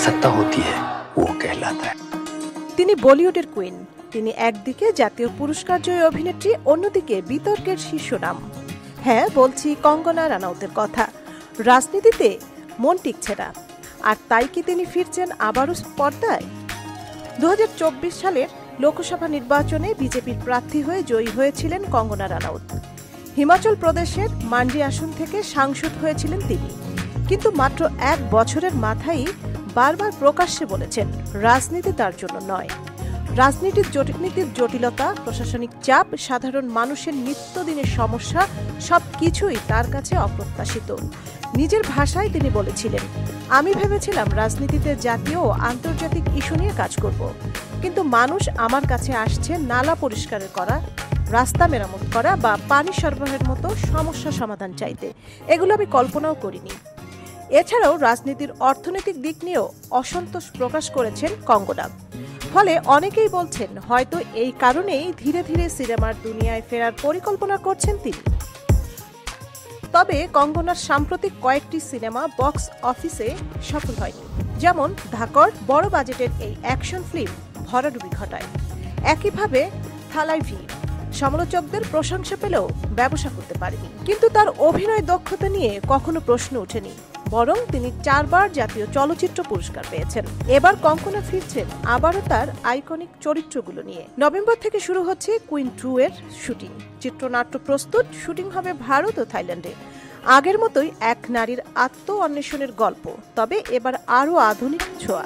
सत्ता होती है वो कहलाता है। তিনি বলিউডের কুইন। তিনি একদিকে জাতীয় পুরস্কার জয়ী অভিনেত্রী, অন্যদিকে বিতর্কের শীর্ষ নাম। হ্যাঁ, বলছি কঙ্গনা রানাউতের কথা। রাজনীতিতে মন টিকছে না, আর তাই কি তিনি ফিরছেন আবারও পর্দায়? 2024 সালের লোকসভা নির্বাচনে বিজেপির প্রার্থী হয়ে জয়ী হয়েছিলেন কঙ্গনা রানাউত। হিমাচল প্রদেশের মান্ডি আসন থেকে সাংসদ হয়েছিলেন তিনি। কিন্তু মাত্র 1 বছরের মাথায় বারবার প্রকাশ্যে বলেছেন রাজনীতি তার জন্য নয়। রাজনীতির জটিলতা, প্রশাসনিক চাপ, সাধারণ মানুষের নিত্যদিনের সমস্যা সবকিছুই তার কাছে অপ্রত্যাশিত। নিজের ভাষায় তিনি বলেছিলেন, আমি ভেবেছিলাম রাজনীতিতে জাতীয় ও আন্তর্জাতিক ইস্যু নিয়ে কাজ করব, কিন্তু মানুষ আমার কাছে আসছে নালা পরিষ্কার করা, রাস্তা মেরামত করা বা পানি সরবরাহের মতো সমস্যা সমাধান চাইতে। এগুলো আমি কল্পনাও করিনি। এছাড়াও রাজনীতির অর্থনৈতিক দিক নিয়েও অসন্তোষ প্রকাশ করেছেন কঙ্গনা। ফলে অনেকেই বলছেন হয়তো এই কারণেই ধীরে ধীরে সিনেমার দুনিয়ায় ফেরার পরিকল্পনা করছেন তিনি। তবে কঙ্গনার সাম্প্রতিক কয়েকটি সিনেমা বক্স অফিসে সফল হয়নি। যেমন ধাকর বড় বাজেটের এই অ্যাকশন ফিল্ম ভরাডুবি ঘটায়। একইভাবে থালাই ভি সমালোচকদের প্রশংসা পেলেও ব্যবসা করতে পারেনি। কিন্তু তার অভিনয় দক্ষতা নিয়ে কখনো প্রশ্ন ওঠেনি, বরং তিনি 4 বার জাতীয় চলচ্চিত্র পুরস্কার পেয়েছেন। এবার কঙ্গনা ফিরছেন আবারও তার আইকনিক চরিত্রগুলো নিয়ে। নভেম্বর থেকে শুরু হচ্ছে কুইন 2 এর শুটিং। চিত্রনাট্য প্রস্তুত, শুটিং হবে ভারত ও থাইল্যান্ডে। আগের মতোই এক নারীর আত্ম অন্বেষণের গল্প, তবে এবার আরও আধুনিক ছোঁয়া।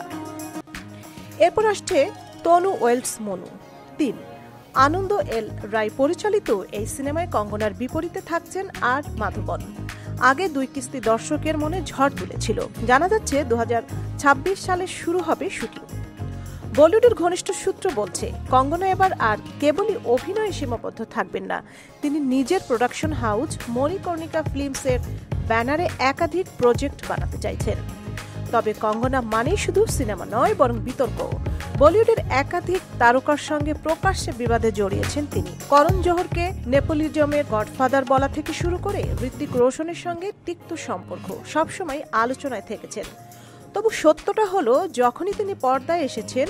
এরপর আসছে তনু ওয়েলস মনু 3। আনন্দ এল রায় পরিচালিত এই সিনেমায় কঙ্গনার বিপরীতে থাকছেন আর মাধবন। আগে 2 কিস্তি দর্শকের মনে ঝড় তুলেছিল। জানা যাচ্ছে 2026 সালে শুরু হবে শুটিং। বলিউডের ঘনিষ্ঠ সূত্র বলছে কঙ্গনা এবার আর কেবলই অভিনয়ে সীমাবদ্ধ থাকবেন না, তিনি নিজের প্রোডাকশন হাউস মণিকর্ণিকা ফিল্মসের ব্যানারে একাধিক প্রজেক্ট বানাতে চাইছেন। তবে কঙ্গনা মানেই শুধু সিনেমা নয়, বরং বিতর্ক। বলিউডের একাধিক তারকার সঙ্গে প্রকাশ্যে বিবাদে জড়িয়েছেন তিনি। করণ জোহরকে নেপোলিজমের গডফাদার বলা থেকে শুরু করে হৃতিক রোশনের সঙ্গে তিক্ত সম্পর্ক সবসময় আলোচনায় থেকেছেন। তবু সত্যটা হলো, যখনই তিনি পর্দায় এসেছেন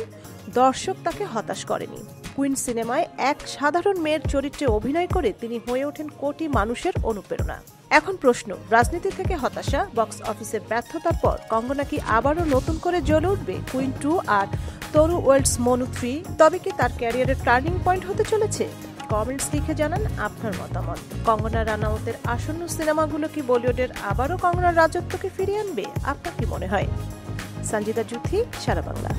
দর্শক তাকে হতাশ করেনি। কুইন সিনেমায় এক সাধারণ মেয়ের চরিত্রে অভিনয় করে তিনি হয়ে ওঠেন কোটি মানুষের অনুপ্রেরণা। এখন প্রশ্ন, রাজনীতি থেকে হতাশা, বক্স অফিসের ব্যর্থতার পর কঙ্গনা কি আবারও নতুন করে জ্বলে উঠবে কুইন 2 আর তনু ওয়েলস মনু 3? তবে কি তার ক্যারিয়ারের টার্নিং পয়েন্ট হতে চলেছে? কমেন্টস লিখে জানান আপনার মতামত। কঙ্গনা রানাউতের আসন্ন সিনেমাগুলো কি বলিউডের আবারও কঙ্গনার রাজত্বকে ফিরিয়ে আনবে? আপনার কি মনে হয়? সঞ্জিতা জুথি, সারা বাংলা।